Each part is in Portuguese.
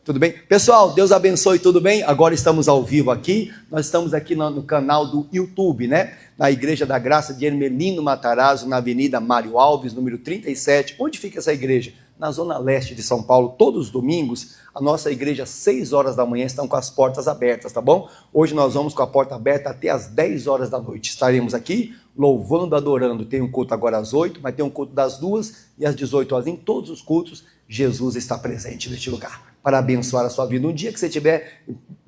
Tudo bem? Pessoal, Deus abençoe, tudo bem? Agora estamos ao vivo aqui, nós estamos aqui no canal do YouTube, né? Na Igreja da Graça de Hermelino Matarazzo, na Avenida Mário Alves, número 37. Onde fica essa igreja? Na zona leste de São Paulo. Todos os domingos, a nossa igreja, às 6 horas da manhã, estão com as portas abertas, tá bom? Hoje nós vamos com a porta aberta até às 10 horas da noite. Estaremos aqui louvando, adorando. Tem um culto agora às 8, mas tem um culto das 2 e às 18 horas. Em todos os cultos, Jesus está presente neste lugar para abençoar a sua vida. Um dia que você estiver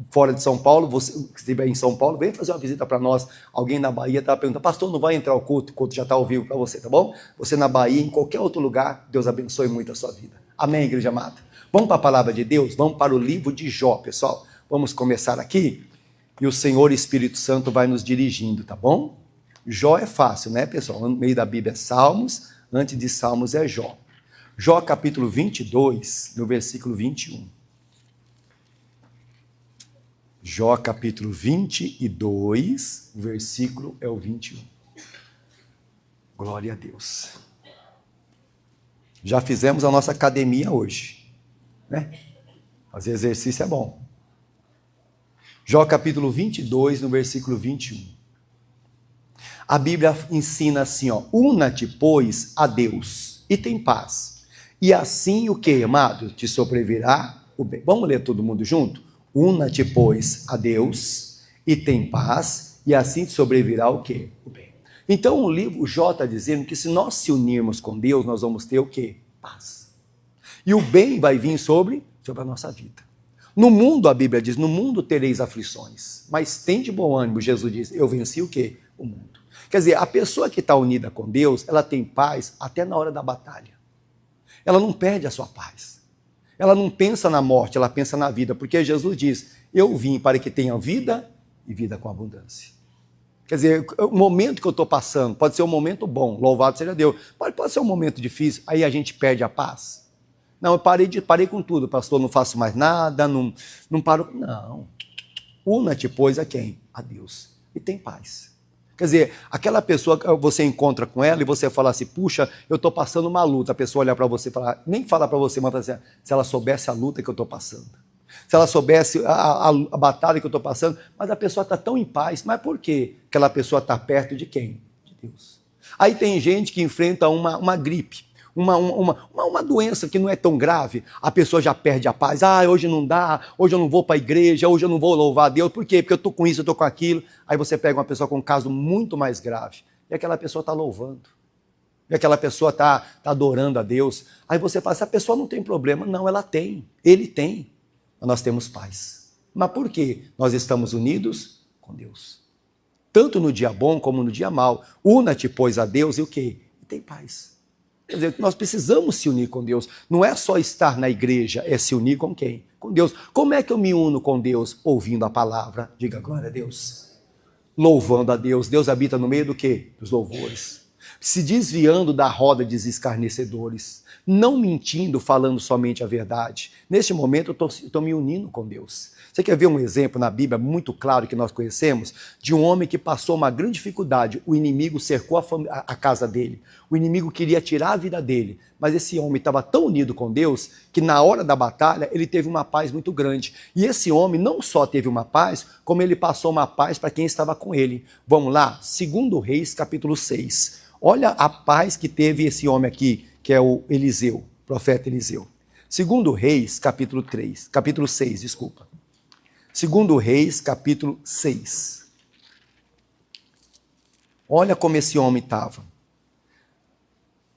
fora de São Paulo, você que estiver em São Paulo, vem fazer uma visita para nós. Alguém na Bahia está perguntando, pastor, não vai entrar o culto já está ao vivo para você, tá bom? Você na Bahia, em qualquer outro lugar, Deus abençoe muito a sua vida. Amém, igreja amada? Vamos para a palavra de Deus? Vamos para o livro de Jó, pessoal. Vamos começar aqui e o Senhor Espírito Santo vai nos dirigindo, tá bom? Jó é fácil, né, pessoal? No meio da Bíblia é Salmos, antes de Salmos é Jó. Jó capítulo 22, no versículo 21. Jó capítulo 22, o versículo é o 21. Glória a Deus. Já fizemos a nossa academia hoje, né? Fazer exercício é bom. Jó capítulo 22, no versículo 21. A Bíblia ensina assim, ó: una-te, pois, a Deus, e tem paz. E assim o que, amado? Te sobrevirá o bem. Vamos ler todo mundo junto? Una-te, pois, a Deus, e tem paz, e assim te sobrevirá o quê? O bem. Então o Jó está dizendo que se nós se unirmos com Deus, nós vamos ter o quê? Paz. E o bem vai vir sobre a nossa vida. No mundo, a Bíblia diz, no mundo tereis aflições, mas tem de bom ânimo, Jesus diz, eu venci o quê? O mundo. Quer dizer, a pessoa que está unida com Deus, ela tem paz até na hora da batalha. Ela não perde a sua paz. Ela não pensa na morte, ela pensa na vida, porque Jesus diz, eu vim para que tenham vida e vida com abundância. Quer dizer, o momento que eu estou passando pode ser um momento bom, louvado seja Deus, pode ser um momento difícil, aí a gente perde a paz. Não, eu parei com tudo, pastor, não faço mais nada, não paro. Não. Una-te, pois, a quem? A Deus. E tem paz. Quer dizer, aquela pessoa, você encontra com ela e você fala assim, puxa, eu estou passando uma luta. A pessoa olha para você e fala, nem fala para você, mas fala assim, se ela soubesse a luta que eu estou passando. Se ela soubesse a batalha que eu estou passando, mas a pessoa está tão em paz. Mas por quê? Aquela pessoa está perto de quem? De Deus. Aí tem gente que enfrenta uma gripe, uma doença que não é tão grave, a pessoa já perde a paz. Hoje não dá, hoje eu não vou para a igreja, hoje eu não vou louvar a Deus. Por quê? Porque eu estou com isso, eu estou com aquilo. Aí você pega uma pessoa com um caso muito mais grave, e aquela pessoa está louvando, e aquela pessoa está adorando a Deus. Aí você fala, essa pessoa não tem problema. Não, ela tem, ele tem, mas nós temos paz. Mas por quê? Nós estamos unidos com Deus, tanto no dia bom como no dia mau. Una-te, pois, a Deus e o quê? E tem paz. Quer dizer, nós precisamos se unir com Deus. Não é só estar na igreja, é se unir com quem? Com Deus. Como é que eu me uno com Deus? Ouvindo a palavra. Diga glória a Deus. Louvando a Deus. Deus habita no meio do quê? Dos louvores. Se desviando da roda de escarnecedores. Não mentindo, falando somente a verdade. Neste momento eu estou me unindo com Deus. Você quer ver um exemplo na Bíblia muito claro que nós conhecemos? De um homem que passou uma grande dificuldade. O inimigo cercou a casa dele. O inimigo queria tirar a vida dele. Mas esse homem estava tão unido com Deus que na hora da batalha ele teve uma paz muito grande. E esse homem não só teve uma paz, como ele passou uma paz para quem estava com ele. Vamos lá? 2 Reis, capítulo 6. Olha a paz que teve esse homem aqui, que é o Eliseu, o profeta Eliseu. 2 Reis, capítulo 6, desculpa. 2 Reis, capítulo 6. Olha como esse homem estava.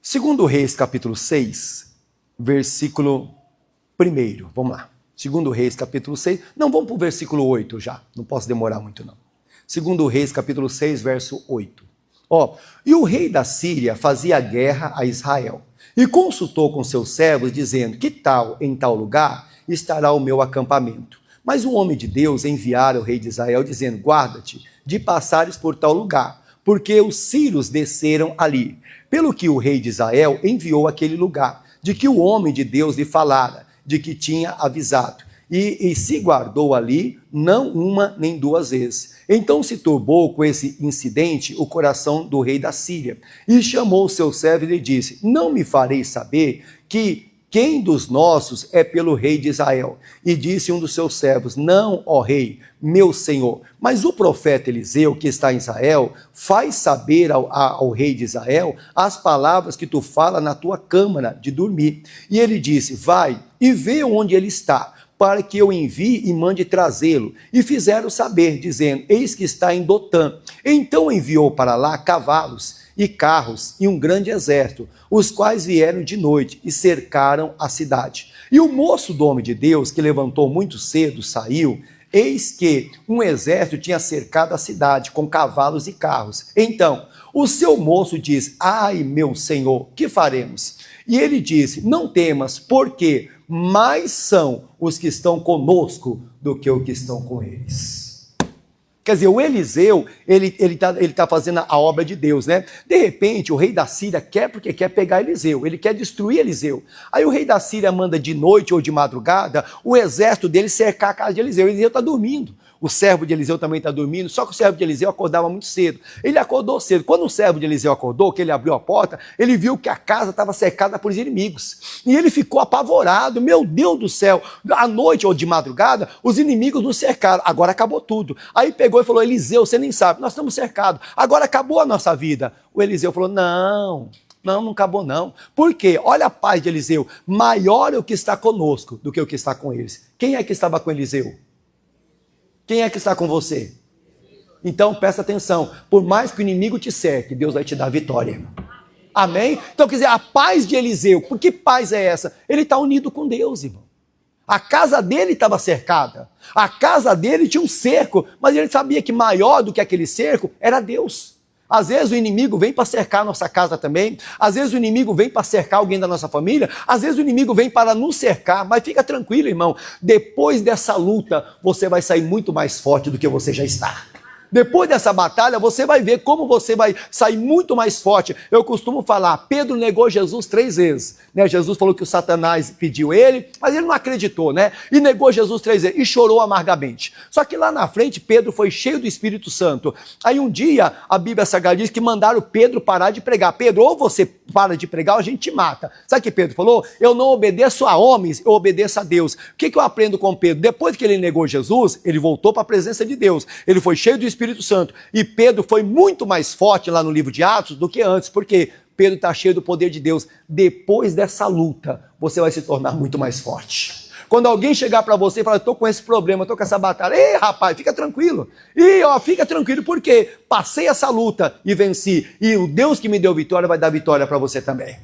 2 Reis, capítulo 6, versículo 1. Vamos lá. 2 Reis, capítulo 6. Não, vamos para o versículo 8 já. Não posso demorar muito, não. 2 Reis, capítulo 6, verso 8. E o rei da Síria fazia guerra a Israel. E consultou com seus servos, dizendo, que tal, em tal lugar, estará o meu acampamento? Mas o homem de Deus enviara o rei de Israel, dizendo, guarda-te de passares por tal lugar, porque os sírios desceram ali. Pelo que o rei de Israel enviou aquele lugar, de que o homem de Deus lhe falara, de que tinha avisado. E se guardou ali, não uma nem duas vezes. Então se turbou com esse incidente o coração do rei da Síria, e chamou o seu servo e lhe disse, não me fareis saber que quem dos nossos é pelo rei de Israel? E disse um dos seus servos, não, ó rei, meu senhor, mas o profeta Eliseu, que está em Israel, faz saber ao rei de Israel as palavras que tu fala na tua câmara de dormir. E ele disse, vai e vê onde ele está, para que eu envie e mande trazê-lo. E fizeram saber, dizendo, eis que está em Dotã. Então enviou para lá cavalos e carros e um grande exército, os quais vieram de noite e cercaram a cidade. E o moço do homem de Deus, que levantou muito cedo, saiu, eis que um exército tinha cercado a cidade com cavalos e carros. Então, o seu moço diz, ai meu senhor, que faremos? E ele disse, não temas, porque mais são os que estão conosco do que os que estão com eles. Quer dizer, o Eliseu, ele tá fazendo a obra de Deus, né? De repente, o rei da Síria quer porque quer pegar Eliseu, ele quer destruir Eliseu. Aí o rei da Síria manda de noite ou de madrugada o exército dele cercar a casa de Eliseu. Eliseu está dormindo. O servo de Eliseu também está dormindo, só que o servo de Eliseu acordava muito cedo. Ele acordou cedo. Quando o servo de Eliseu acordou, que ele abriu a porta, ele viu que a casa estava cercada por inimigos. E ele ficou apavorado. Meu Deus do céu, à noite ou de madrugada, os inimigos nos cercaram. Agora acabou tudo. Aí pegou e falou, Eliseu, você nem sabe, nós estamos cercados. Agora acabou a nossa vida. O Eliseu falou, não acabou não. Por quê? Olha a paz de Eliseu. Maior é o que está conosco do que o que está com eles. Quem é que estava com Eliseu? Quem é que está com você? Então presta atenção, por mais que o inimigo te cerque, Deus vai te dar vitória. Amém? Então quer dizer, a paz de Eliseu, por que paz é essa? Ele está unido com Deus, irmão. A casa dele estava cercada, a casa dele tinha um cerco, mas ele sabia que maior do que aquele cerco era Deus. Às vezes o inimigo vem para cercar a nossa casa também, às vezes o inimigo vem para cercar alguém da nossa família, às vezes o inimigo vem para nos cercar, mas fica tranquilo, irmão, depois dessa luta você vai sair muito mais forte do que você já está. Depois dessa batalha, você vai ver como você vai sair muito mais forte. Eu costumo falar, Pedro negou Jesus 3 vezes. Né? Jesus falou que o Satanás pediu ele, mas ele não acreditou, né? E negou Jesus 3 vezes e chorou amargamente. Só que lá na frente, Pedro foi cheio do Espírito Santo. Aí um dia, a Bíblia Sagrada diz que mandaram Pedro parar de pregar. Pedro, ou você para de pregar ou a gente te mata. Sabe o que Pedro falou? Eu não obedeço a homens, eu obedeço a Deus. O que eu aprendo com Pedro? Depois que ele negou Jesus, ele voltou para a presença de Deus. Ele foi cheio do Espírito Santo. E Pedro foi muito mais forte lá no livro de Atos do que antes, porque Pedro está cheio do poder de Deus. Depois dessa luta, você vai se tornar muito mais forte. Quando alguém chegar para você e falar, estou com esse problema, estou com essa batalha, ei rapaz, fica tranquilo. Fica tranquilo, porque passei essa luta e venci. E o Deus que me deu vitória vai dar vitória para você também.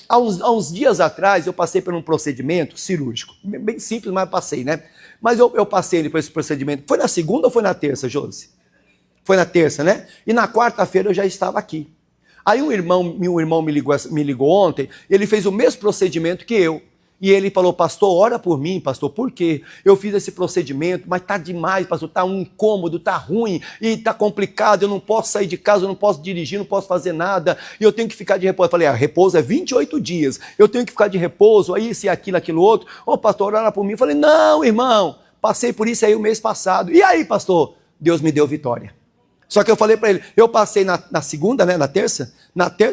Há uns dias atrás, eu passei por um procedimento cirúrgico. Bem simples, mas passei, né? Mas eu passei por esse procedimento. Foi na segunda ou foi na terça, Josi? Foi na terça, né? E na quarta-feira eu já estava aqui. Aí meu irmão me ligou ontem, ele fez o mesmo procedimento que eu. E ele falou, pastor, ora por mim, pastor, por quê? Eu fiz esse procedimento, mas tá demais, pastor, tá um incômodo, tá ruim, e tá complicado, eu não posso sair de casa, eu não posso dirigir, não posso fazer nada, e eu tenho que ficar de repouso. Eu falei, repouso é 28 dias, eu tenho que ficar de repouso, aí isso e aquilo outro. Ô, pastor, ora por mim. Eu falei, não, irmão, passei por isso aí o mês passado. E aí, pastor? Deus me deu vitória. Só que eu falei para ele, eu passei na segunda, né, na terça,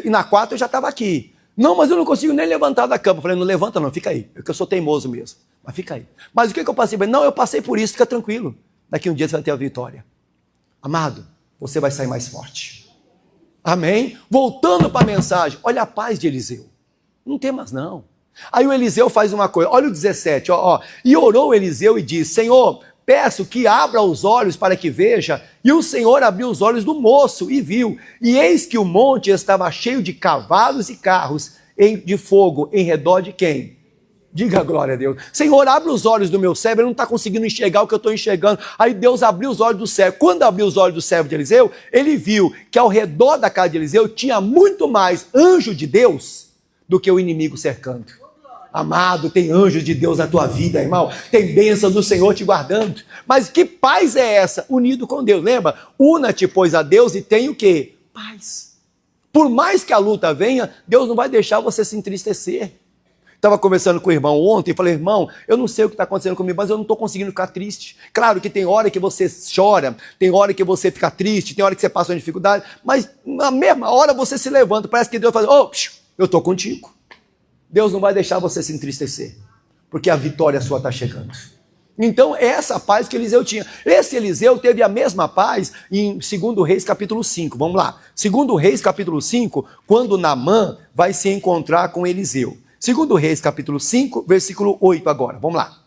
e na quarta eu já estava aqui. Não, mas eu não consigo nem levantar da cama. Eu falei, não levanta não, fica aí, porque eu sou teimoso mesmo. Mas fica aí. Mas o que eu passei? Não, eu passei por isso, fica tranquilo. Daqui um dia você vai ter a vitória. Amado, você vai sair mais forte. Amém? Voltando para a mensagem, olha a paz de Eliseu. Não temas não. Aí o Eliseu faz uma coisa, olha o 17, ó. E orou Eliseu e disse, Senhor, peço que abra os olhos para que veja. E o Senhor abriu os olhos do moço e viu. E eis que o monte estava cheio de cavalos e carros de fogo em redor de quem? Diga glória a Deus. Senhor, abre os olhos do meu servo, ele não está conseguindo enxergar o que eu estou enxergando. Aí Deus abriu os olhos do servo. Quando abriu os olhos do servo de Eliseu, ele viu que ao redor da casa de Eliseu tinha muito mais anjo de Deus do que o inimigo cercando. Amado, tem anjos de Deus na tua vida, irmão. Tem bênção do Senhor te guardando. Mas que paz é essa? Unido com Deus. Lembra? Una-te, pois, a Deus e tem o quê? Paz. Por mais que a luta venha, Deus não vai deixar você se entristecer. Estava conversando com o irmão ontem e falei, irmão, eu não sei o que está acontecendo comigo, mas eu não estou conseguindo ficar triste. Claro que tem hora que você chora, tem hora que você fica triste, tem hora que você passa uma dificuldade, mas na mesma hora você se levanta, parece que Deus fala, eu estou contigo. Deus não vai deixar você se entristecer, porque a vitória sua está chegando. Então, é essa paz que Eliseu tinha. Esse Eliseu teve a mesma paz em 2 Reis capítulo 5. Vamos lá. 2 Reis capítulo 5, quando Naamã vai se encontrar com Eliseu. 2 Reis capítulo 5, versículo 8 agora. Vamos lá.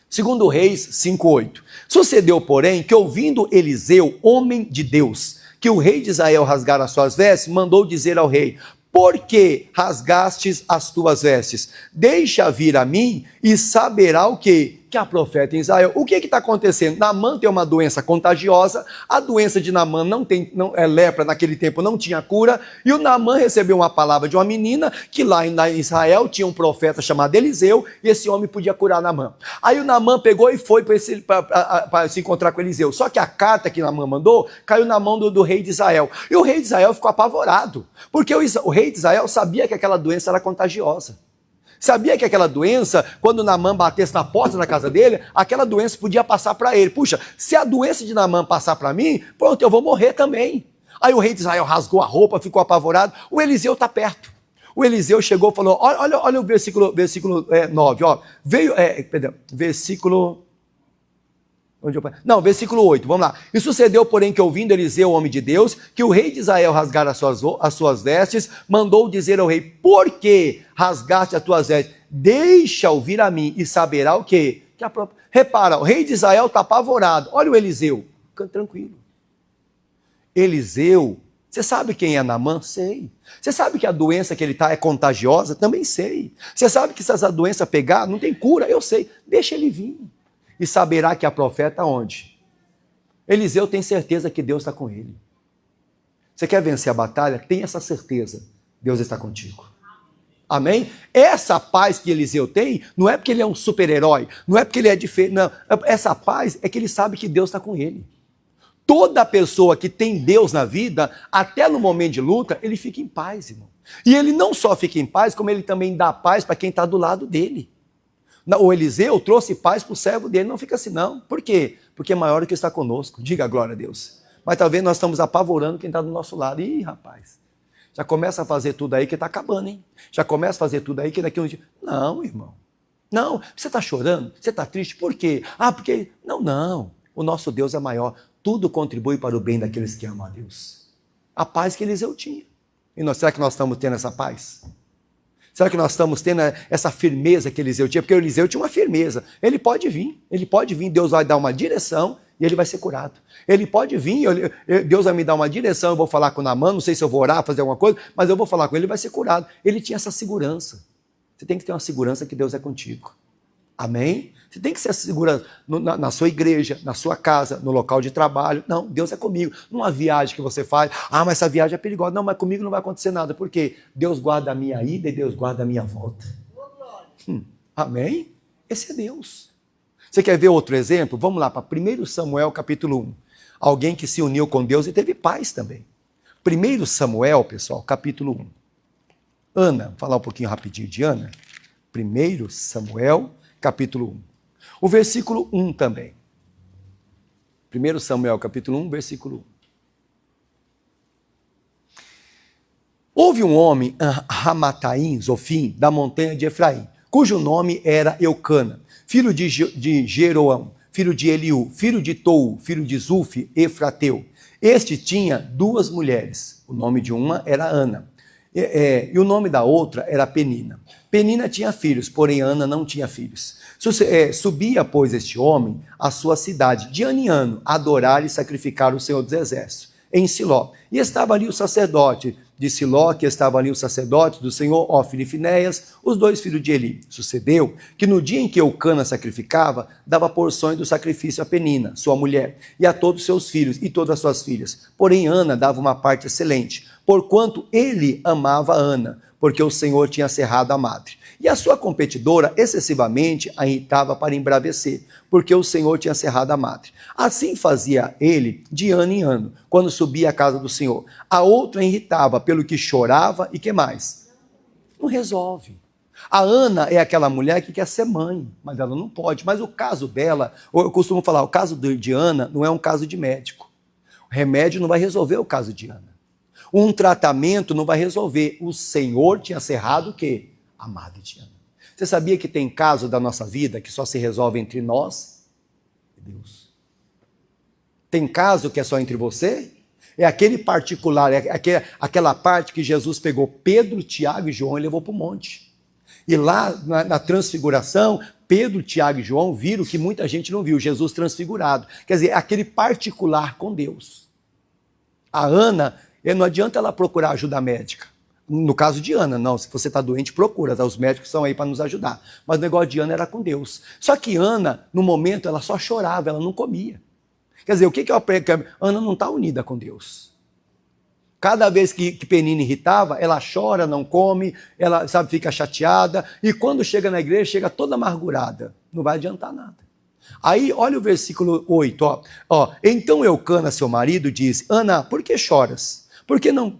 2 Reis 5, 8. Sucedeu, porém, que ouvindo Eliseu, homem de Deus, que o rei de Israel rasgara as suas vestes, mandou dizer ao rei: por que rasgastes as tuas vestes? Deixa vir a mim e saberá o quê? Que há profeta em Israel. O que está acontecendo? Naamã tem uma doença contagiosa, a doença de Naamã é lepra, naquele tempo não tinha cura, e o Naamã recebeu uma palavra de uma menina, que lá em Israel tinha um profeta chamado Eliseu, e esse homem podia curar Naamã. Aí o Naamã pegou e foi para se encontrar com Eliseu, só que a carta que Naamã mandou, caiu na mão do rei de Israel, e o rei de Israel ficou apavorado, porque o rei de Israel sabia que aquela doença era contagiosa. Sabia que aquela doença, quando Naamã batesse na porta da casa dele, aquela doença podia passar para ele. Puxa, se a doença de Naamã passar para mim, pronto, eu vou morrer também. Aí o rei de Israel rasgou a roupa, ficou apavorado. O Eliseu está perto. O Eliseu chegou e falou, olha o versículo 9, ó. Versículo 8, vamos lá. E sucedeu, porém, que ouvindo Eliseu, homem de Deus, que o rei de Israel rasgara as suas vestes, mandou dizer ao rei: por que rasgaste as tuas vestes? Deixa ouvir a mim e saberá o quê? Repara, o rei de Israel está apavorado. Olha o Eliseu, fica tranquilo. Eliseu, você sabe quem é Naamã? Sei. Você sabe que a doença que ele está é contagiosa? Também sei. Você sabe que se essa doença pegar, não tem cura? Eu sei. Deixa ele vir. E saberá que há profeta onde? Eliseu tem certeza que Deus está com ele. Você quer vencer a batalha? Tem essa certeza. Deus está contigo. Amém? Essa paz que Eliseu tem, não é porque ele é um super-herói, não é porque ele é diferente, não. Essa paz é que ele sabe que Deus está com ele. Toda pessoa que tem Deus na vida, até no momento de luta, ele fica em paz, irmão. E ele não só fica em paz, como ele também dá paz para quem está do lado dele. O Eliseu trouxe paz para o servo dele, não fica assim não. Por quê? Porque é maior do que está conosco. Diga a glória a Deus. Mas talvez nós estamos apavorando quem está do nosso lado. Ih, rapaz, já começa a fazer tudo aí que está acabando, hein? Já começa a fazer tudo aí que daqui a um dia... Não, irmão. Não, você está chorando? Você está triste? Por quê? Porque... Não. O nosso Deus é maior. Tudo contribui para o bem daqueles que amam a Deus. A paz que Eliseu tinha. E será que nós estamos tendo essa paz? Será que nós estamos tendo essa firmeza que Eliseu tinha? Porque o Eliseu tinha uma firmeza. Ele pode vir, Deus vai dar uma direção e ele vai ser curado. Ele pode vir, Deus vai me dar uma direção, eu vou falar com Naamã, não sei se eu vou orar, fazer alguma coisa, mas eu vou falar com ele, ele vai ser curado. Ele tinha essa segurança. Você tem que ter uma segurança que Deus é contigo. Amém? Você tem que ser segura na sua igreja, na sua casa, no local de trabalho. Não, Deus é comigo. Numa viagem que você faz, mas essa viagem é perigosa. Não, mas comigo não vai acontecer nada. Por quê? Deus guarda a minha ida e Deus guarda a minha volta. Amém? Esse é Deus. Você quer ver outro exemplo? Vamos lá para 1 Samuel capítulo 1. Alguém que se uniu com Deus e teve paz também. 1 Samuel, pessoal, capítulo 1. Ana, vou falar um pouquinho rapidinho de Ana. 1 Samuel, capítulo 1. O versículo 1 também. 1 Samuel, capítulo 1, versículo 1. Houve um homem, Ramataim, Zofim, da montanha de Efraim, cujo nome era Eucana, filho de Jeroão, filho de Eliú, filho de Tou, filho de Zufi, Efrateu. Este tinha 2 mulheres. O nome de uma era Ana. E o nome da outra era Penina. Penina tinha filhos, porém Ana não tinha filhos. Subia, pois, este homem à sua cidade, de ano em ano, a adorar e sacrificar o Senhor dos Exércitos, em Siló. E estava ali o sacerdote de Siló, que estava ali o sacerdote do Senhor, Ofni e Finéias, os 2 filhos de Eli. Sucedeu que no dia em que Eucana sacrificava, dava porções do sacrifício a Penina, sua mulher, e a todos seus filhos e todas as suas filhas. Porém Ana dava uma parte excelente, porquanto ele amava Ana, porque o Senhor tinha cerrado a madre. E a sua competidora excessivamente a irritava para embravecer, porque o Senhor tinha cerrado a madre. Assim fazia ele de ano em ano, quando subia à casa do Senhor. A outra irritava, pelo que chorava e que mais? Não resolve. A Ana é aquela mulher que quer ser mãe, mas ela não pode. Mas o caso dela, eu costumo falar, o caso de Ana não é um caso de médico. O remédio não vai resolver o caso de Ana. Um tratamento não vai resolver. O Senhor tinha cerrado o quê? Amada e te amo. Você sabia que tem casos da nossa vida que só se resolve entre nós e Deus? Tem caso que é só entre você? É aquele particular, aquela parte que Jesus pegou Pedro, Tiago e João e levou para o monte. E lá na transfiguração, Pedro, Tiago e João viram que muita gente não viu, Jesus transfigurado. Quer dizer, aquele particular com Deus. A Ana, não adianta ela procurar ajuda médica. No caso de Ana, não, se você está doente, procura, tá? Os médicos estão aí para nos ajudar. Mas o negócio de Ana era com Deus. Só que Ana, no momento, ela só chorava, ela não comia. Quer dizer, o que eu aprendo? Ana não está unida com Deus. Cada vez que Penina irritava, ela chora, não come, ela, sabe, fica chateada, e quando chega na igreja, chega toda amargurada. Não vai adiantar nada. Aí, olha o versículo 8, ó. Então Eucana, seu marido, disse: Ana, por que choras? Por que não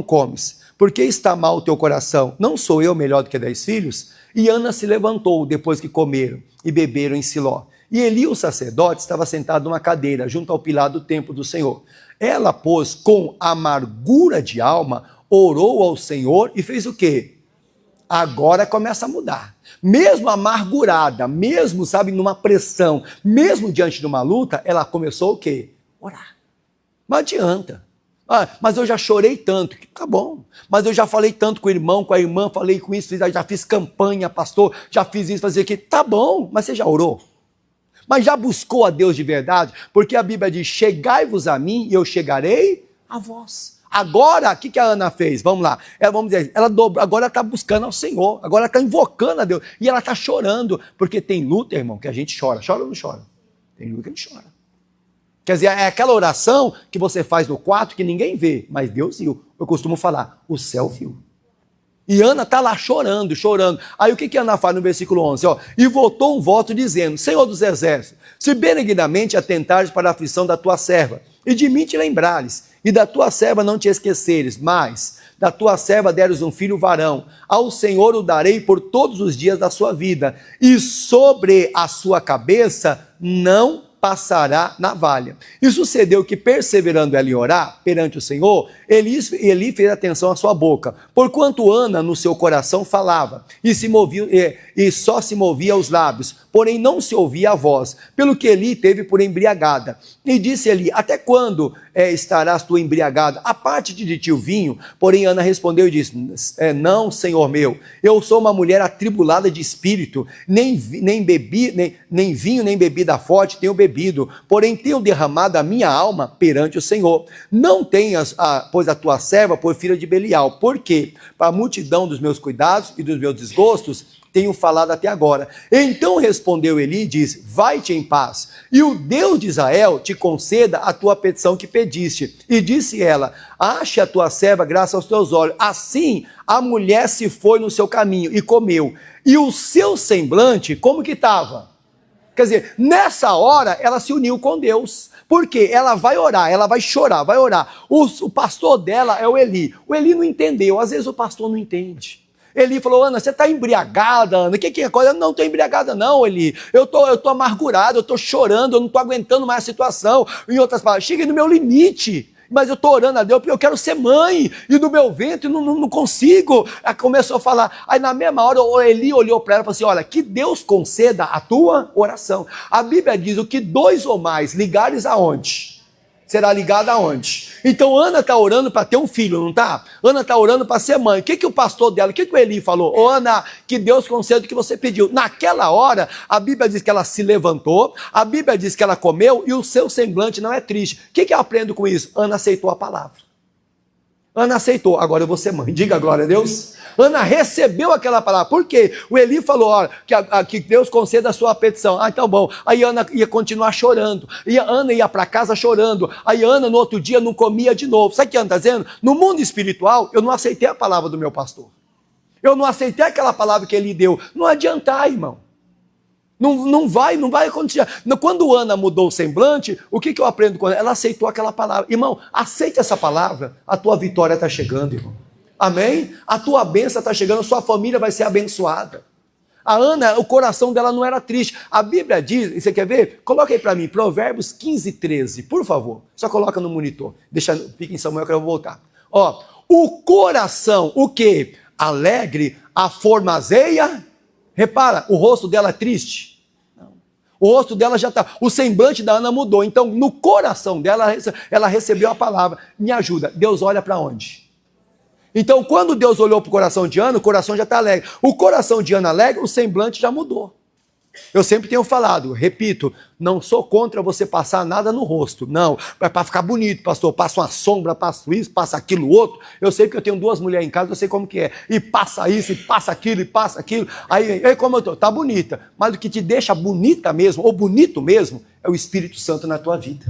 comes? Por que está mal o teu coração? Não sou eu melhor do que 10 filhos? E Ana se levantou depois que comeram e beberam em Siló. E Eli, o sacerdote, estava sentado numa cadeira junto ao pilar do templo do Senhor. Ela, pois, com amargura de alma, orou ao Senhor e fez o quê? Agora começa a mudar. Mesmo amargurada, mesmo, sabe, numa pressão, mesmo diante de uma luta, ela começou o quê? Orar. Não adianta. Mas eu já chorei tanto. Tá bom. Mas eu já falei tanto com o irmão, com a irmã, falei com isso, já fiz campanha, pastor, já fiz isso, fazer aquilo. Tá bom, mas você já orou? Mas já buscou a Deus de verdade? Porque a Bíblia diz: chegai-vos a mim e eu chegarei a vós. Agora, o que a Ana fez? Vamos lá. Vamos dizer, ela dobrou, agora ela está buscando ao Senhor, agora ela está invocando a Deus. E ela está chorando, porque tem luta, irmão, que a gente chora. Chora ou não chora? Tem luta que a gente chora. Quer dizer, é aquela oração que você faz no quarto que ninguém vê, mas Deus viu. Eu costumo falar, o céu viu. E Ana está lá chorando, chorando. Aí o que Ana faz no versículo 11? E voltou um voto dizendo: Senhor dos exércitos, se benignamente atentares para a aflição da tua serva, e de mim te lembrares, e da tua serva não te esqueceres, mas da tua serva deres um filho varão, ao Senhor o darei por todos os dias da sua vida, e sobre a sua cabeça não passará navalha. E sucedeu que, perseverando ela em orar perante o Senhor, Eli fez atenção à sua boca, porquanto Ana no seu coração falava, e só se movia os lábios, porém não se ouvia a voz, pelo que Eli teve por embriagada. E disse Eli: até quando estarás tu embriagada? Aparte-te de ti o vinho. Porém Ana respondeu e disse: não, Senhor meu, eu sou uma mulher atribulada de espírito, nem vinho nem bebida forte tenho bebido, porém tenho derramado a minha alma perante o Senhor. Não tenhas, pois, a tua serva por filha de Belial, porque para a multidão dos meus cuidados e dos meus desgostos tenho falado até agora. Então respondeu Eli e disse: vai-te em paz, e o Deus de Israel te conceda a tua petição que pediste. E disse ela: ache a tua serva graça aos teus olhos. Assim a mulher se foi no seu caminho e comeu. E o seu semblante, como que estava? Quer dizer, nessa hora ela se uniu com Deus. Por quê? Ela vai orar, ela vai chorar, vai orar. O pastor dela é o Eli. O Eli não entendeu, às vezes o pastor não entende. Eli falou: Ana, você está embriagada, Ana? O que é coisa? Não estou embriagada não, Eli. Eu tô amargurado, eu estou chorando, eu não estou aguentando mais a situação. Em outras palavras, cheguei no meu limite. Mas eu estou orando a Deus porque eu quero ser mãe, e no meu ventre não consigo. Aí começou a falar. Aí na mesma hora o Eli olhou para ela e falou assim: olha, que Deus conceda a tua oração. A Bíblia diz: o que 2 ou mais ligares aonde? Será ligado aonde? Então Ana está orando para ter um filho, não está? Ana está orando para ser mãe. O que o pastor dela, o que o Eli falou? Ô Ana, que Deus conceda o que você pediu. Naquela hora, a Bíblia diz que ela se levantou, a Bíblia diz que ela comeu e o seu semblante não é triste. O que eu aprendo com isso? Ana aceitou a palavra. Ana aceitou, agora eu vou ser mãe. Diga glória a Deus. Ana recebeu aquela palavra. Por quê? O Eli falou: olha, que Deus conceda a sua petição. Então bom. Aí Ana ia continuar chorando. E Ana ia para casa chorando. Aí Ana no outro dia não comia de novo. Sabe o que Ana está dizendo? No mundo espiritual, eu não aceitei a palavra do meu pastor. Eu não aceitei aquela palavra que ele deu. Não adiantar, irmão. Não vai acontecer. Quando Ana mudou o semblante, o que eu aprendo com ela? Ela aceitou aquela palavra. Irmão, aceite essa palavra, a tua vitória está chegando, irmão. Amém? A tua bênção está chegando, a sua família vai ser abençoada. A Ana, o coração dela não era triste. A Bíblia diz, e você quer ver? Coloca aí para mim, Provérbios 15, 13, por favor. Só coloca no monitor. Fica em Samuel que eu vou voltar. O coração, o quê? alegre a formazeia. Repara, o rosto dela é triste. Não. O rosto dela já está... O semblante da Ana mudou. Então, no coração dela, ela recebeu a palavra. Me ajuda. Deus olha para onde? Então, quando Deus olhou para o coração de Ana, o coração já está alegre. O coração de Ana alegre, o semblante já mudou. Eu sempre tenho falado, repito, não sou contra você passar nada no rosto. Não, é para ficar bonito, pastor. Passa uma sombra, passa isso, passa aquilo outro. Eu sei que eu tenho 2 mulheres em casa, eu sei como que é. E passa isso, e passa aquilo, e passa aquilo. Aí como eu tô, tá bonita. Mas o que te deixa bonita mesmo, ou bonito mesmo, é o Espírito Santo na tua vida.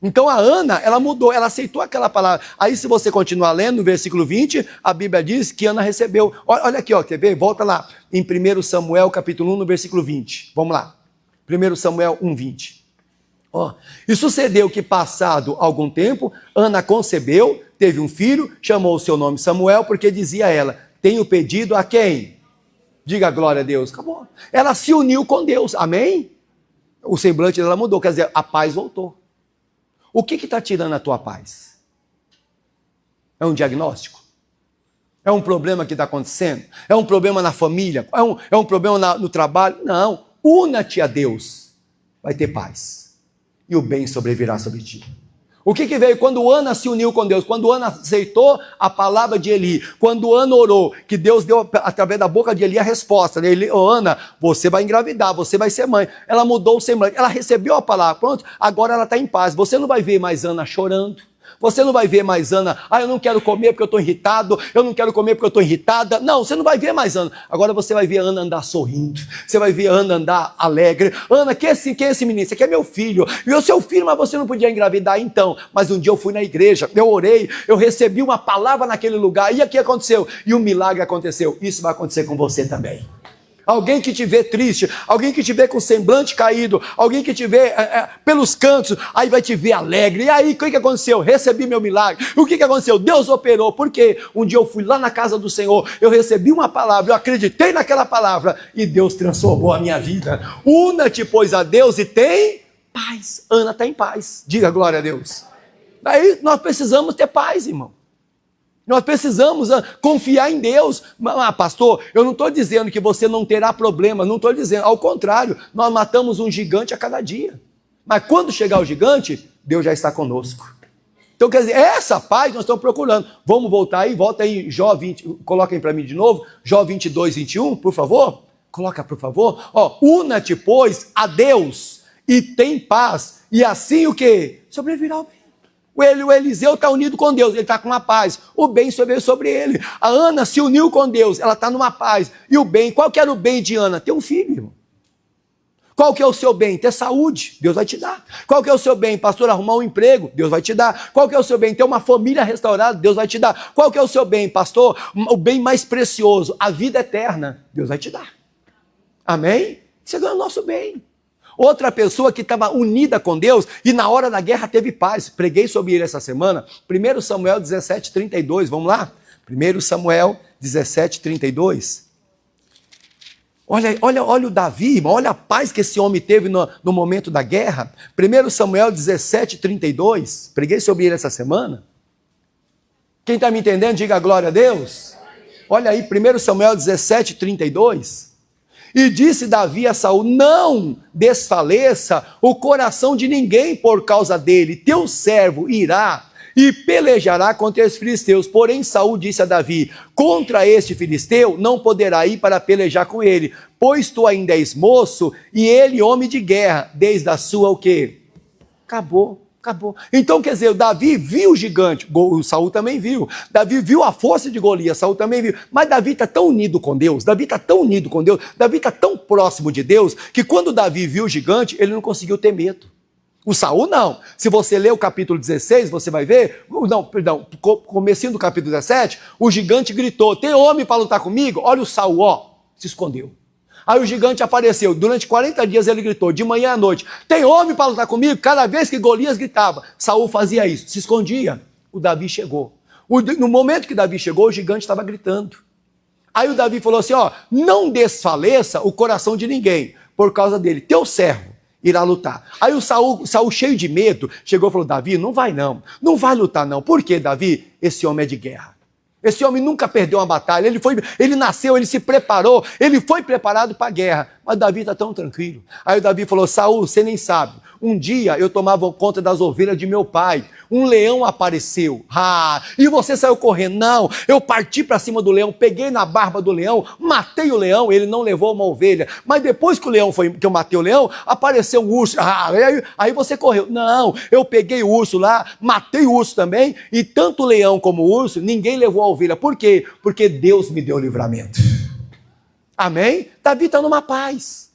Então a Ana, ela mudou, ela aceitou aquela palavra. Aí se você continuar lendo, no versículo 20, a Bíblia diz que Ana recebeu. Olha aqui, ó, quer ver? Volta lá, em 1 Samuel, capítulo 1, no versículo 20. Vamos lá. 1 Samuel 1, 20. Ó, e sucedeu que, passado algum tempo, Ana concebeu, teve um filho, chamou o seu nome Samuel, porque dizia ela, tenho pedido a quem? Diga glória a Deus. Acabou. Ela se uniu com Deus, amém? O semblante dela mudou, quer dizer, a paz voltou. O que está tirando a tua paz? É um diagnóstico? É um problema que está acontecendo? É um problema na família? É um problema no trabalho? Não. Una-te a Deus. Vai ter paz. E o bem sobrevirá sobre ti. O que veio quando Ana se uniu com Deus? Quando Ana aceitou a palavra de Eli. Quando Ana orou, que Deus deu através da boca de Eli a resposta. Eli, Ana, você vai engravidar, você vai ser mãe. Ela mudou o semblante, ela recebeu a palavra. Pronto, agora ela está em paz. Você não vai ver mais Ana chorando. Você não vai ver mais Ana, eu não quero comer porque eu estou irritado, eu não quero comer porque eu estou irritada. Não, você não vai ver mais Ana. Agora você vai ver Ana andar sorrindo, você vai ver Ana andar alegre. Ana, quem é esse menino? Esse aqui é meu filho. E o seu filho, mas você não podia engravidar então. Mas um dia eu fui na igreja, eu orei, eu recebi uma palavra naquele lugar, e aqui aconteceu, e um milagre aconteceu. Isso vai acontecer com você também. Alguém que te vê triste, alguém que te vê com semblante caído, alguém que te vê pelos cantos, aí vai te ver alegre. E aí, o que aconteceu? Recebi meu milagre. O que aconteceu? Deus operou. Por quê? Um dia eu fui lá na casa do Senhor, eu recebi uma palavra, eu acreditei naquela palavra e Deus transformou a minha vida. Una-te, pois, a Deus e tem paz. Ana está em paz. Diga glória a Deus. Daí nós precisamos ter paz, irmão. Nós precisamos confiar em Deus. Pastor, eu não estou dizendo que você não terá problema, não estou dizendo. Ao contrário, nós matamos um gigante a cada dia. Mas quando chegar o gigante, Deus já está conosco. Então, quer dizer, essa paz nós estamos procurando. Vamos voltar aí, volta aí, Jó 20, coloquem para mim de novo, Jó 22, 21, por favor. Coloca, por favor. Una-te, pois, a Deus e tem paz. E assim o quê? Sobrevirá o bem. O Eliseu está unido com Deus, ele está com uma paz. O bem veio sobre ele. A Ana se uniu com Deus, ela está numa paz. E o bem, qual que era o bem de Ana? Ter um filho, irmão. Qual que é o seu bem? Ter saúde, Deus vai te dar. Qual que é o seu bem? Pastor, arrumar um emprego, Deus vai te dar. Qual que é o seu bem? Ter uma família restaurada, Deus vai te dar. Qual que é o seu bem, pastor? O bem mais precioso, a vida eterna, Deus vai te dar. Amém? Isso é o nosso bem. Outra pessoa que estava unida com Deus e na hora da guerra teve paz. Preguei sobre ele essa semana. 1 Samuel 17, 32. Vamos lá? 1 Samuel 17, 32. Olha o Davi, irmão. Olha a paz que esse homem teve no momento da guerra. 1 Samuel 17, 32. Preguei sobre ele essa semana. Quem está me entendendo, diga glória a Deus. Olha aí, 1 Samuel 17, 32. E disse Davi a Saul, não desfaleça o coração de ninguém por causa dele. Teu servo irá e pelejará contra os filisteus. Porém Saul disse a Davi, contra este filisteu não poderá ir para pelejar com ele, pois tu ainda és moço e ele homem de guerra, desde a sua o quê? Acabou. Então, quer dizer, o Davi viu o gigante, o Saul também viu. Davi viu a força de Golias, Saul também viu. Mas Davi está tão unido com Deus, Davi está tão próximo de Deus, que quando Davi viu o gigante, ele não conseguiu ter medo. O Saul não. Se você ler o capítulo 16, você vai ver, comecinho do capítulo 17, o gigante gritou, tem homem para lutar comigo? Olha o Saul, se escondeu. Aí o gigante apareceu, durante 40 dias ele gritou, de manhã à noite, tem homem para lutar comigo? Cada vez que Golias gritava, Saul fazia isso, se escondia. O Davi chegou. No momento que Davi chegou, o gigante estava gritando. Aí o Davi falou assim, não desfaleça o coração de ninguém, por causa dele, teu servo irá lutar. Aí o Saul cheio de medo, chegou e falou, Davi, não vai lutar não. Por quê, Davi? Esse homem é de guerra. Esse homem nunca perdeu uma batalha, ele nasceu, ele se preparou, ele foi preparado para a guerra. Mas Davi está tão tranquilo. Aí o Davi falou: Saul, você nem sabe. Um dia eu tomava conta das ovelhas de meu pai. Um leão apareceu. E você saiu correndo. Não, eu parti para cima do leão, peguei na barba do leão, matei o leão, ele não levou uma ovelha. Mas depois que eu matei o leão, apareceu um urso. Aí você correu. Não, eu peguei o urso lá, matei o urso também, e tanto o leão como o urso, ninguém levou a ovelha. Por quê? Porque Deus me deu o livramento. Amém? Davi está numa paz.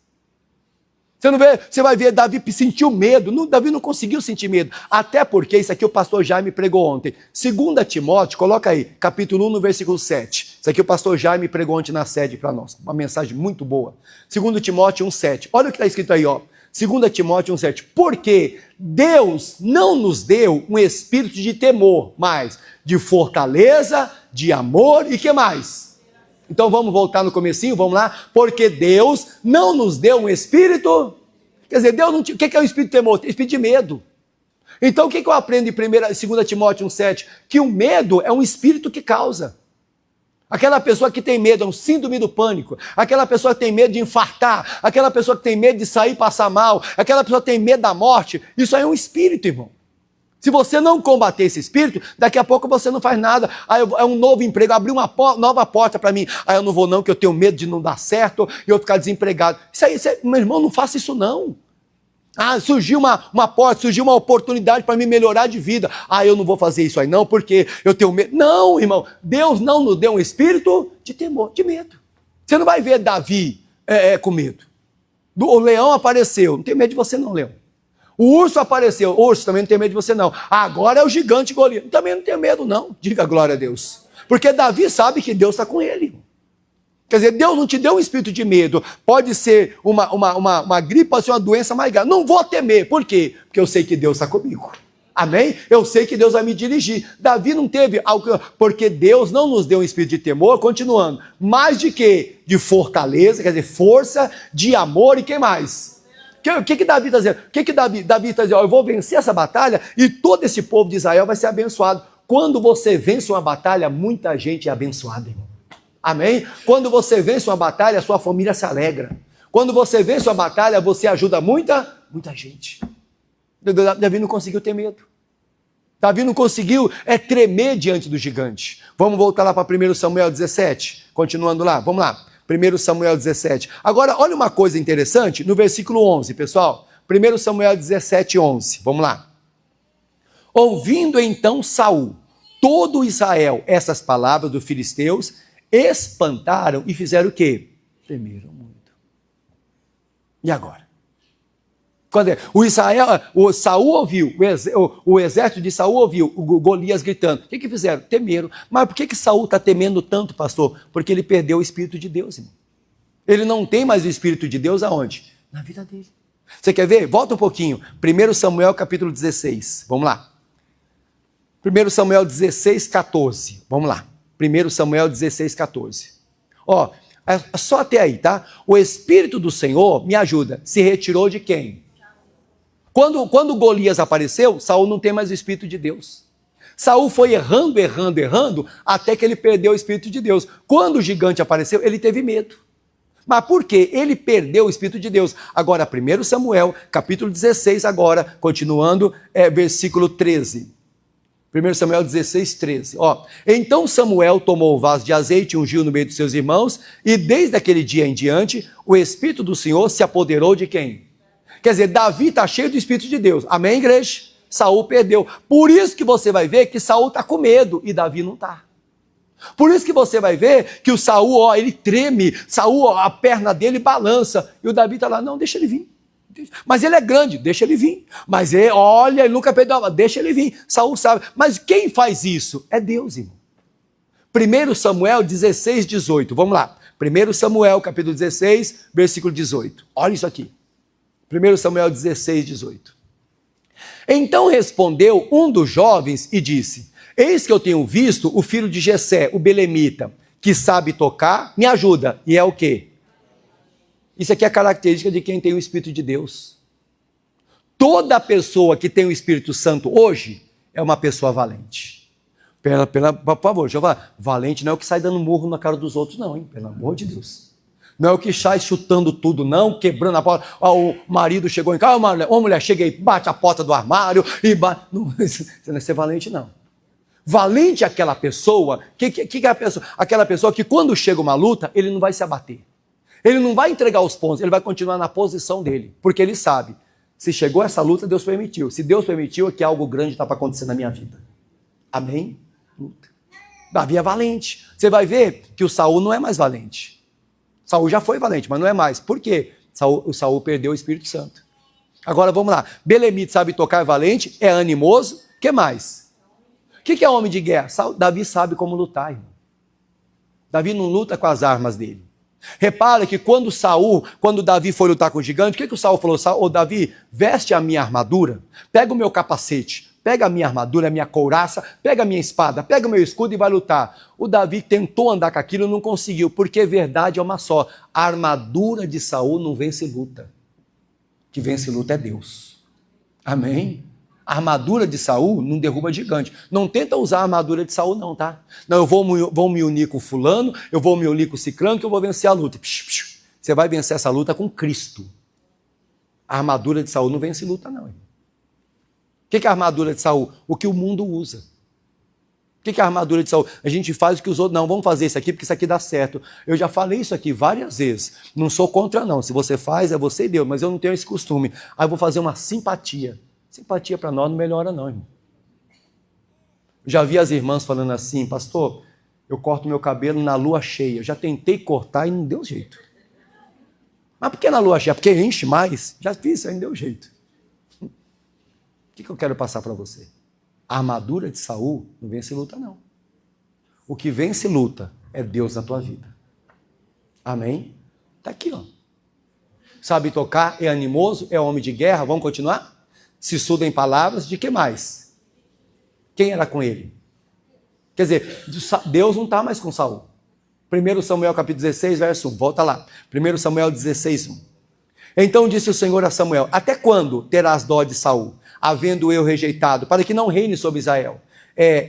Você não vê, você vai ver, Davi sentiu medo. Davi não conseguiu sentir medo. Até porque, isso aqui o pastor Jaime pregou ontem. 2 Timóteo, coloca aí, capítulo 1, no versículo 7. Isso aqui o pastor Jaime pregou ontem na sede para nós. Uma mensagem muito boa. 2 Timóteo 1, 7. Olha o que está escrito aí, ó. 2 Timóteo 1, 7. Porque Deus não nos deu um espírito de temor, mas de fortaleza, de amor e que mais? Então vamos voltar no comecinho, vamos lá. Porque Deus não nos deu um espírito. Quer dizer, Deus não. O que é o espírito de temor? Espírito de medo. Então o que eu aprendo em 2 Timóteo 1,7? Que o medo é um espírito que causa. Aquela pessoa que tem medo, é um síndrome do pânico. Aquela pessoa que tem medo de infartar. Aquela pessoa que tem medo de sair e passar mal. Aquela pessoa que tem medo da morte. Isso aí é um espírito, irmão. Se você não combater esse espírito, daqui a pouco você não faz nada. É um novo emprego, abrir uma nova porta para mim. Eu não vou não, que eu tenho medo de não dar certo e eu ficar desempregado. Isso aí, meu irmão, não faça isso não. Surgiu uma porta, surgiu uma oportunidade para me melhorar de vida. Eu não vou fazer isso aí não, porque eu tenho medo. Não, irmão, Deus não nos deu um espírito de temor, de medo. Você não vai ver Davi com medo. O leão apareceu, não tem medo de você não, leão. O urso apareceu, o urso também não tem medo de você não. Agora é o gigante Golias, também não tem medo não, diga glória a Deus. Porque Davi sabe que Deus está com ele. Quer dizer, Deus não te deu um espírito de medo. Pode ser uma gripe, pode ser uma doença mais grave. Não vou temer, por quê? Porque eu sei que Deus está comigo. Amém? Eu sei que Deus vai me dirigir. Davi não teve algo, porque Deus não nos deu um espírito de temor, continuando, mas de quê? De fortaleza, quer dizer, força, de amor e que mais? O que Davi está dizendo? O que Davi está dizendo? Eu vou vencer essa batalha e todo esse povo de Israel vai ser abençoado. Quando você vence uma batalha, muita gente é abençoada, irmão. Amém? Quando você vence uma batalha, sua família se alegra. Quando você vence uma batalha, você ajuda muita gente. Davi não conseguiu ter medo. Davi não conseguiu tremer diante do gigante. Vamos voltar lá para 1 Samuel 17. Continuando lá, vamos lá. 1 Samuel 17. Agora, olha uma coisa interessante no versículo 11, pessoal. 1 Samuel 17, 11. Vamos lá. Ouvindo então Saul, todo Israel, essas palavras dos filisteus, espantaram e fizeram o quê? Temeram muito. E agora? O Saul ouviu, o exército de Saul ouviu o Golias gritando. O que fizeram? Temeram. Mas por que Saul está temendo tanto, pastor? Porque ele perdeu o Espírito de Deus, irmão. Ele não tem mais o Espírito de Deus aonde? Na vida dele. Você quer ver? Volta um pouquinho. 1 Samuel capítulo 16. Vamos lá. 1 Samuel 16, 14. Vamos lá. 1 Samuel 16, 14. Ó, é só até aí, tá? O Espírito do Senhor, me ajuda, se retirou de quem? Quando Golias apareceu, Saul não tem mais o Espírito de Deus. Saul foi errando, até que ele perdeu o Espírito de Deus. Quando o gigante apareceu, ele teve medo. Mas por quê? Ele perdeu o Espírito de Deus. Agora, 1 Samuel, capítulo 16, agora, continuando, versículo 13. 1 Samuel 16, 13. Ó, então Samuel tomou o vaso de azeite e ungiu no meio dos seus irmãos, e desde aquele dia em diante, o Espírito do Senhor se apoderou de quem? Quer dizer, Davi está cheio do Espírito de Deus. Amém, igreja? Saul perdeu. Por isso que você vai ver que Saul está com medo e Davi não está. Por isso que você vai ver que o Saul, ele treme. Saul, a perna dele balança. E o Davi está lá, não, deixa ele vir. Mas ele é grande, deixa ele vir. Mas ele nunca perdeu, deixa ele vir. Saul sabe. Mas quem faz isso? É Deus, irmão. 1 Samuel 16, 18. Vamos lá. 1 Samuel, capítulo 16, versículo 18. Olha isso aqui. 1 Samuel 16, 18. Então respondeu um dos jovens e disse: eis que eu tenho visto o filho de Jessé, o belemita, que sabe tocar, me ajuda. E é o quê? Isso aqui é a característica de quem tem o Espírito de Deus. Toda pessoa que tem o Espírito Santo hoje é uma pessoa valente. Por favor, deixa eu falar. Valente não é o que sai dando murro na cara dos outros, não, hein? Pelo amor de Deus. Não é o que sai chutando tudo, não, quebrando a porta. O marido chegou em casa, uma mulher chega e bate a porta do armário e bate. Não, você não é ser valente, não. Valente é aquela pessoa, que é a pessoa? Aquela pessoa que quando chega uma luta, ele não vai se abater. Ele não vai entregar os pontos, ele vai continuar na posição dele. Porque ele sabe, se chegou essa luta, Deus permitiu. Se Deus permitiu, é que algo grande está para acontecer na minha vida. Amém? Luta. Davi é valente. Você vai ver que o Saul não é mais valente. Saul já foi valente, mas não é mais. Por quê? O Saul perdeu o Espírito Santo. Agora vamos lá. Belemite sabe tocar, é valente, é animoso. O que mais? O que é homem de guerra? Davi sabe como lutar, irmão. Davi não luta com as armas dele. Repara que quando Davi foi lutar com o gigante, o que o Saul falou? Ô Davi, veste a minha armadura, pega o meu capacete, pega a minha armadura, a minha couraça, pega a minha espada, pega o meu escudo e vai lutar. O Davi tentou andar com aquilo e não conseguiu, porque verdade é uma só. A armadura de Saul não vence luta. O que vence luta é Deus. Amém? A armadura de Saul não derruba gigante. Não tenta usar a armadura de Saul não, tá? Não, eu vou me unir com fulano, eu vou me unir com ciclano, que eu vou vencer a luta. Você vai vencer essa luta com Cristo. A armadura de Saul não vence luta não, irmão. O que é a armadura de Saul? O que o mundo usa. O que é a armadura de Saul? A gente faz o que os outros... Não, vamos fazer isso aqui porque isso aqui dá certo. Eu já falei isso aqui várias vezes. Não sou contra não. Se você faz, é você e Deus. Mas eu não tenho esse costume. Aí eu vou fazer uma simpatia. Simpatia para nós não melhora não, irmão. Já vi as irmãs falando assim, pastor, eu corto meu cabelo na lua cheia. Eu já tentei cortar e não deu jeito. Mas por que na lua cheia? Porque enche mais. Já fiz isso aí, não deu jeito. O que eu quero passar para você? A armadura de Saul não vence luta, não. O que vence luta é Deus na tua vida. Amém? Está aqui, ó. Sabe tocar, é animoso, é homem de guerra. Vamos continuar? Se estuda em palavras, de que mais? Quem era com ele? Quer dizer, Deus não está mais com Saul. 1 Samuel capítulo 16, verso 1. Volta lá. 1 Samuel 16, 1. Então disse o Senhor a Samuel, até quando terás dó de Saul, havendo eu rejeitado, para que não reine sobre Israel?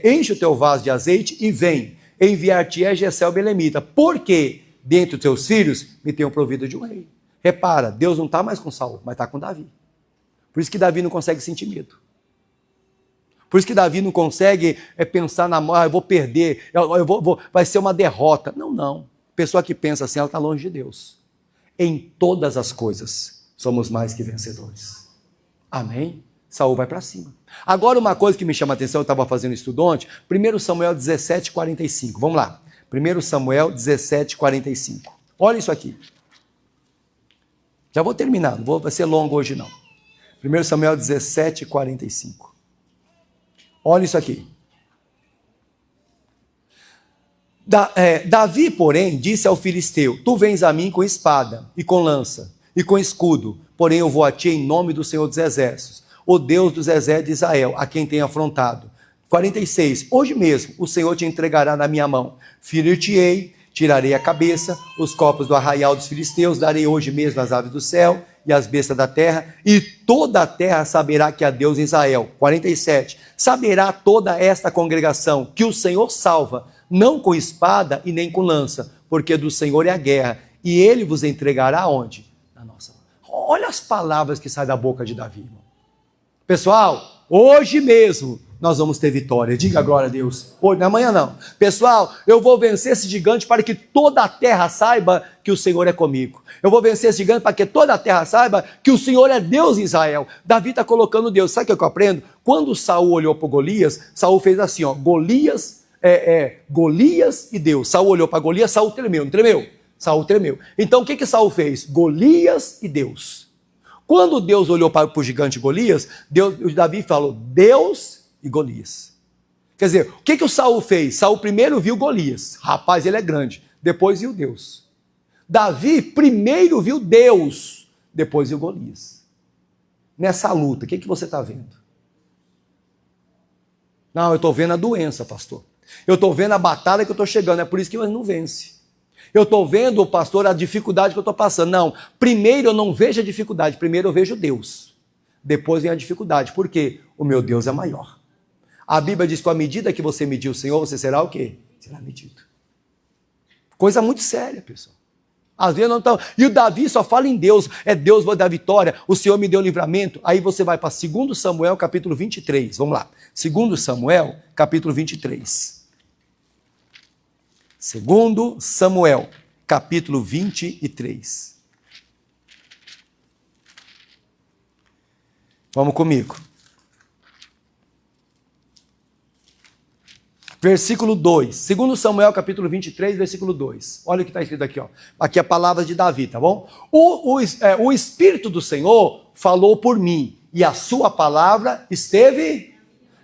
Enche o teu vaso de azeite e vem, enviar-te-é Jessé o belemita, porque dentre os teus filhos me tenho provido de um rei. Repara, Deus não está mais com Saul, mas está com Davi. Por isso que Davi não consegue sentir medo. Por isso que Davi não consegue pensar na morte, eu vou perder, vai ser uma derrota. Não, não. Pessoa que pensa assim, ela está longe de Deus. Em todas as coisas, somos mais que vencedores. Amém? Saul vai para cima. Agora uma coisa que me chama a atenção, eu estava fazendo estudo ontem, 1 Samuel 17, 45. Vamos lá. 1 Samuel 17, 45. Olha isso aqui. Já vou terminar, não vai ser longo hoje não. 1 Samuel 17, 45. Olha isso aqui. Davi, porém, disse ao filisteu, tu vens a mim com espada, e com lança, e com escudo, porém eu vou a ti em nome do Senhor dos Exércitos, o Deus dos exércitos de Israel, a quem tem afrontado. 46. Hoje mesmo o Senhor te entregará na minha mão. Ferir-te-ei, tirarei a cabeça, os corpos do arraial dos filisteus, darei hoje mesmo as aves do céu e as bestas da terra, e toda a terra saberá que há Deus em Israel. 47. Saberá toda esta congregação que o Senhor salva, não com espada e nem com lança, porque do Senhor é a guerra, e ele vos entregará onde? Na nossa mão. Olha as palavras que saem da boca de Davi, irmão. Pessoal, hoje mesmo nós vamos ter vitória. Diga glória a Deus. Hoje, amanhã não. Pessoal, eu vou vencer esse gigante para que toda a terra saiba que o Senhor é comigo. Eu vou vencer esse gigante para que toda a terra saiba que o Senhor é Deus em Israel. Davi está colocando Deus. Sabe o que eu aprendo? Quando Saul olhou para Golias, Saul fez assim, ó, Golias e Deus. Saul olhou para Golias, Saul tremeu, não tremeu? Saul tremeu. Então o que Saul fez? Golias e Deus. Quando Deus olhou para o gigante Golias, Davi falou, Deus e Golias. Quer dizer, o que o Saul fez? Saul primeiro viu Golias. Rapaz, ele é grande. Depois viu Deus. Davi primeiro viu Deus. Depois viu Golias. Nessa luta, o que você está vendo? Não, eu estou vendo a doença, pastor. Eu estou vendo a batalha que eu estou chegando. É por isso que eu não vence. Eu estou vendo, pastor, a dificuldade que eu estou passando. Não, primeiro eu não vejo a dificuldade. Primeiro eu vejo Deus. Depois vem a dificuldade. Por quê? O meu Deus é maior. A Bíblia diz que à medida que você medir o Senhor, você será o quê? Será medido. Coisa muito séria, pessoal. Às vezes não estão. E o Davi só fala em Deus. É Deus vai dar vitória. O Senhor me deu livramento. Aí você vai para 2 Samuel, capítulo 23. Vamos lá. 2 Samuel, capítulo 23. 2 Samuel, capítulo 23. Vamos comigo. Versículo 2, 2 Samuel capítulo 23, versículo 2. Olha o que está escrito aqui, ó. Aqui é a palavra de Davi, tá bom? O Espírito do Senhor falou por mim, e a sua palavra esteve...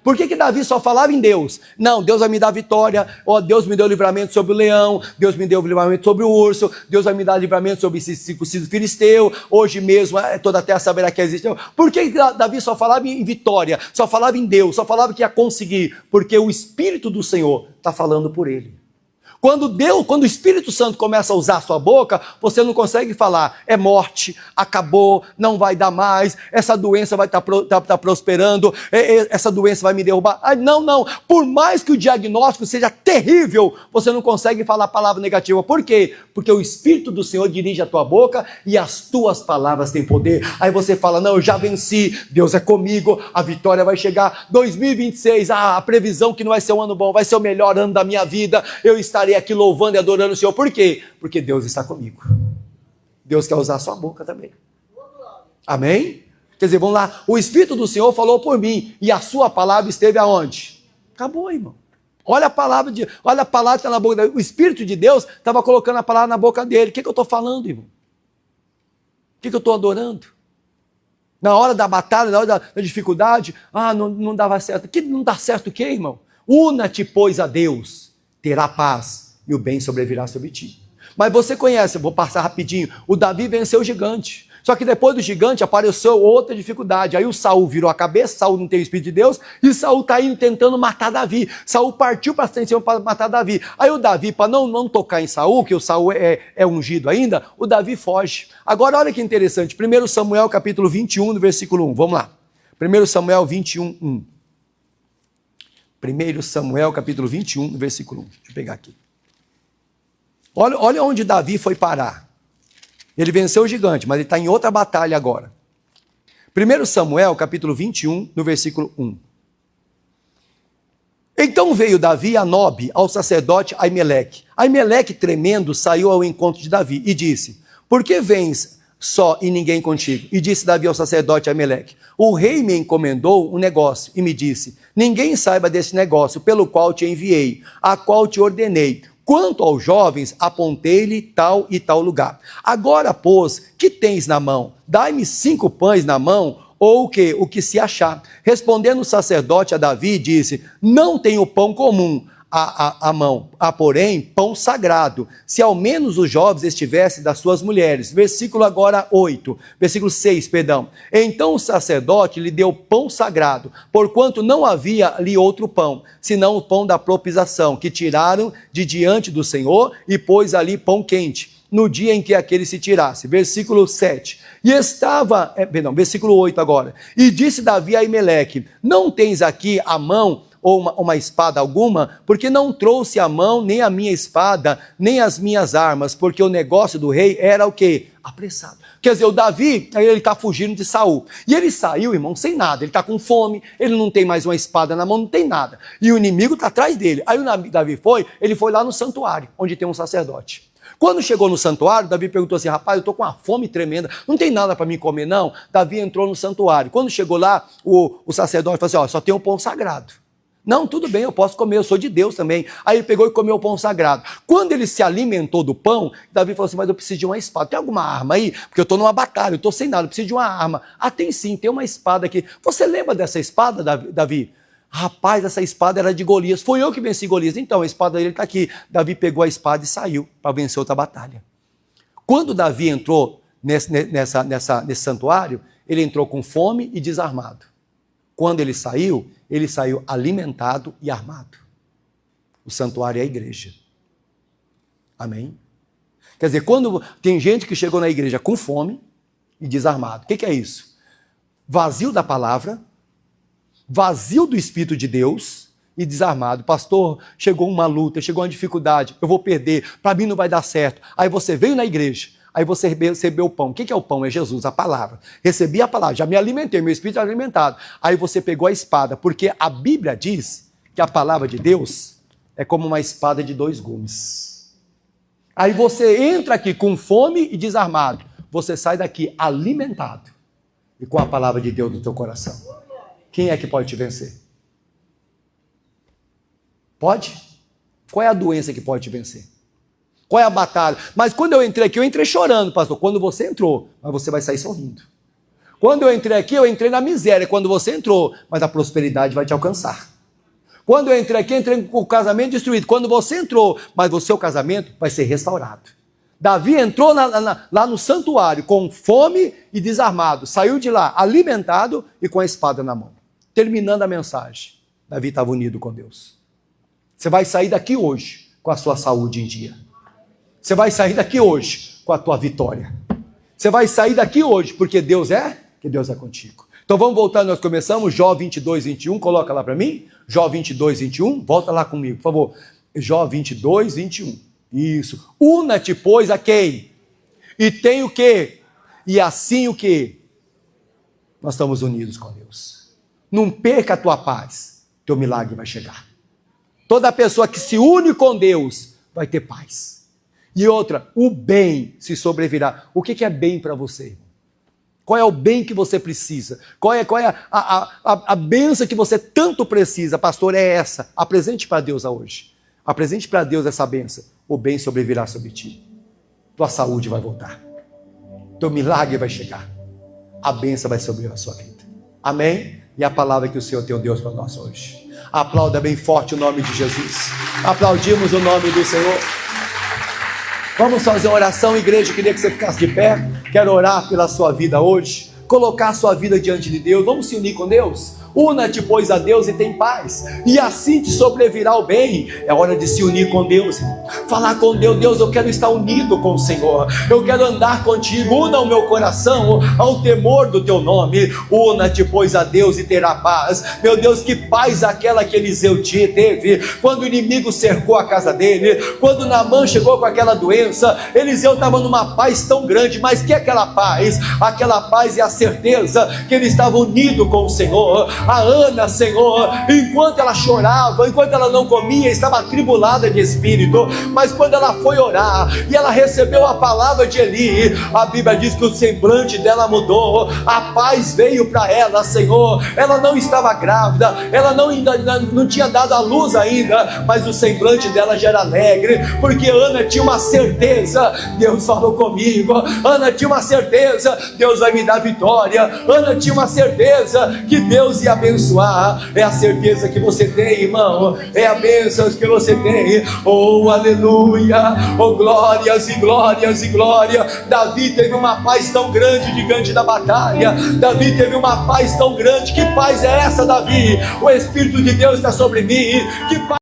Por que Davi só falava em Deus? Não, Deus vai me dar vitória, Deus me deu livramento sobre o leão, Deus me deu livramento sobre o urso, Deus vai me dar livramento sobre esse circunciso filisteu, hoje mesmo toda a terra saberá que existe. Por que Davi só falava em vitória, só falava em Deus, só falava que ia conseguir? Porque o Espírito do Senhor está falando por ele. Quando o Espírito Santo começa a usar a sua boca, você não consegue falar, é morte, acabou, não vai dar mais, essa doença vai estar prosperando, essa doença vai me derrubar. Não, por mais que o diagnóstico seja terrível, você não consegue falar a palavra negativa. Por quê? Porque o Espírito do Senhor dirige a tua boca e as tuas palavras têm poder. Aí você fala, não, eu já venci, Deus é comigo, a vitória vai chegar. 2026, a previsão que não vai ser um ano bom, vai ser o melhor ano da minha vida, eu estarei aqui louvando e adorando o Senhor. Por quê? Porque Deus está comigo. Deus quer usar a sua boca também. Amém? Quer dizer, vamos lá. O Espírito do Senhor falou por mim e a sua palavra esteve aonde? Acabou, irmão. Olha a palavra que está na boca dele. O Espírito de Deus estava colocando a palavra na boca dele. O que eu estou falando, irmão? O que eu estou adorando? Na hora da batalha, na hora da dificuldade, não dava certo. Que não dá certo o quê, irmão? Una-te, pois, a Deus, terá paz e o bem sobrevirá sobre ti. Mas você conhece, eu vou passar rapidinho, o Davi venceu o gigante. Só que depois do gigante apareceu outra dificuldade. Aí o Saul virou a cabeça, Saul não tem o Espírito de Deus, e Saul está indo tentando matar Davi. Saul partiu para cima para matar Davi. Aí o Davi, para não tocar em Saul, que o Saul é ungido ainda, o Davi foge. Agora olha que interessante, 1 Samuel capítulo 21, no versículo 1, vamos lá. 1 Samuel 21, 1. 1 Samuel capítulo 21, no versículo 1. Deixa eu pegar aqui. Olha onde Davi foi parar. Ele venceu o gigante, mas ele está em outra batalha agora. 1 Samuel, capítulo 21, no versículo 1. Então veio Davi a Nobe, ao sacerdote Aimeleque. Aimeleque, tremendo, saiu ao encontro de Davi e disse, por que vens só e ninguém contigo? E disse Davi ao sacerdote Aimeleque, o rei me encomendou um negócio e me disse, ninguém saiba desse negócio pelo qual te enviei, a qual te ordenei. Quanto aos jovens, apontei-lhe tal e tal lugar. Agora, pois, que tens na mão? Dai-me 5 pães na mão, ou o que se achar. Respondendo o sacerdote a Davi, disse, não tenho pão comum à mão, há porém pão sagrado, se ao menos os jovens estivessem das suas mulheres. Versículo 6, perdão. Então o sacerdote lhe deu pão sagrado, porquanto não havia ali outro pão, senão o pão da propiciação, que tiraram de diante do Senhor, e pôs ali pão quente, no dia em que aquele se tirasse. Versículo 7. Versículo 8 agora. E disse Davi a Aimeleque, não tens aqui a mão ou uma espada alguma, porque não trouxe a mão nem a minha espada, nem as minhas armas, porque o negócio do rei era o quê? Apressado. Quer dizer, o Davi, ele está fugindo de Saul. E ele saiu, irmão, sem nada. Ele está com fome, ele não tem mais uma espada na mão, não tem nada. E o inimigo está atrás dele. Aí o Davi ele foi lá no santuário, onde tem um sacerdote. Quando chegou no santuário, Davi perguntou assim, rapaz, eu estou com uma fome tremenda, não tem nada para mim comer não? Davi entrou no santuário. Quando chegou lá, o sacerdote falou assim, só tem um pão sagrado. Não, tudo bem, eu posso comer, eu sou de Deus também. Aí ele pegou e comeu o pão sagrado. Quando ele se alimentou do pão, Davi falou assim, mas eu preciso de uma espada. Tem alguma arma aí? Porque eu estou numa batalha, eu estou sem nada, eu preciso de uma arma. Tem sim, tem uma espada aqui. Você lembra dessa espada, Davi? Rapaz, essa espada era de Golias. Foi eu que venci Golias. Então, a espada dele está aqui. Davi pegou a espada e saiu para vencer outra batalha. Quando Davi entrou nesse santuário, ele entrou com fome e desarmado. Quando ele saiu alimentado e armado. O santuário é a igreja. Amém? Quer dizer, quando tem gente que chegou na igreja com fome e desarmado. O que é isso? Vazio da palavra, vazio do Espírito de Deus e desarmado. Pastor, chegou uma luta, chegou uma dificuldade, eu vou perder, para mim não vai dar certo. Aí você veio na igreja, aí você recebeu o pão. O que é o pão? É Jesus, a palavra. Recebi a palavra, já me alimentei, meu espírito é alimentado. Aí você pegou a espada, porque a Bíblia diz que a palavra de Deus é como uma espada de 2 gumes. Aí você entra aqui com fome e desarmado. Você sai daqui alimentado e com a palavra de Deus no teu coração. Quem é que pode te vencer? Pode? Qual é a doença que pode te vencer? Qual é a batalha? Mas quando eu entrei aqui, eu entrei chorando, pastor. Quando você entrou, mas você vai sair sorrindo. Quando eu entrei aqui, eu entrei na miséria. Quando você entrou, mas a prosperidade vai te alcançar. Quando eu entrei aqui, eu entrei com o casamento destruído. Quando você entrou, mas o seu casamento vai ser restaurado. Davi entrou lá no santuário com fome e desarmado. Saiu de lá alimentado e com a espada na mão. Terminando a mensagem, Davi estava unido com Deus. Você vai sair daqui hoje com a sua saúde em dia. Você vai sair daqui hoje com a tua vitória. Você vai sair daqui hoje porque Deus é contigo. Então vamos voltar, nós começamos, Jó 22, 21, coloca lá para mim. Jó 22, 21, volta lá comigo, por favor. Jó 22, 21. Isso. Una-te, pois, a quem? E tem o quê? E assim o quê? Nós estamos unidos com Deus. Não perca a tua paz. Teu milagre vai chegar. Toda pessoa que se une com Deus vai ter paz. E outra, o bem se sobrevirá. O que é bem para você, irmão? Qual é o bem que você precisa? Qual é a bênção que você tanto precisa? Pastor, é essa. Apresente para Deus hoje. Apresente para Deus essa bênção. O bem sobrevirá sobre ti. Tua saúde vai voltar. Teu milagre vai chegar. A bênção vai sobre a sua vida. Amém? E a palavra que o Senhor tem, Deus, para nós hoje. Aplauda bem forte o nome de Jesus. Aplaudimos o nome do Senhor. Vamos fazer uma oração, igreja. Eu queria que você ficasse de pé. Quero orar pela sua vida hoje. Colocar a sua vida diante de Deus. Vamos se unir com Deus? Una-te, pois, a Deus e tem paz, e assim te sobrevirá o bem. É hora de se unir com Deus, falar com Deus. Deus, eu quero estar unido com o Senhor, eu quero andar contigo. Una o meu coração ao temor do teu nome. Una-te, pois, a Deus e terá paz. Meu Deus, que paz aquela que Eliseu teve quando o inimigo cercou a casa dele, quando Naamã chegou com aquela doença. Eliseu estava numa paz tão grande, mas que aquela paz? Aquela paz é a certeza que ele estava unido com o Senhor. A Ana, Senhor, enquanto ela chorava, enquanto ela não comia, estava atribulada de espírito, mas quando ela foi orar e ela recebeu a palavra de Eli, a Bíblia diz que o semblante dela mudou, a paz veio para ela, Senhor. Ela não estava grávida, ela não tinha dado à luz ainda, mas o semblante dela já era alegre, porque Ana tinha uma certeza: Deus falou comigo. Ana tinha uma certeza: Deus vai me dar vitória. Ana tinha uma certeza que Deus ia abençoar. É a certeza que você tem, irmão. É a bênção que você tem. Oh, aleluia. Oh, glórias e glórias e glória. Davi teve uma paz tão grande diante da batalha. Davi teve uma paz tão grande. Que paz é essa, Davi? O Espírito de Deus está sobre mim. Que paz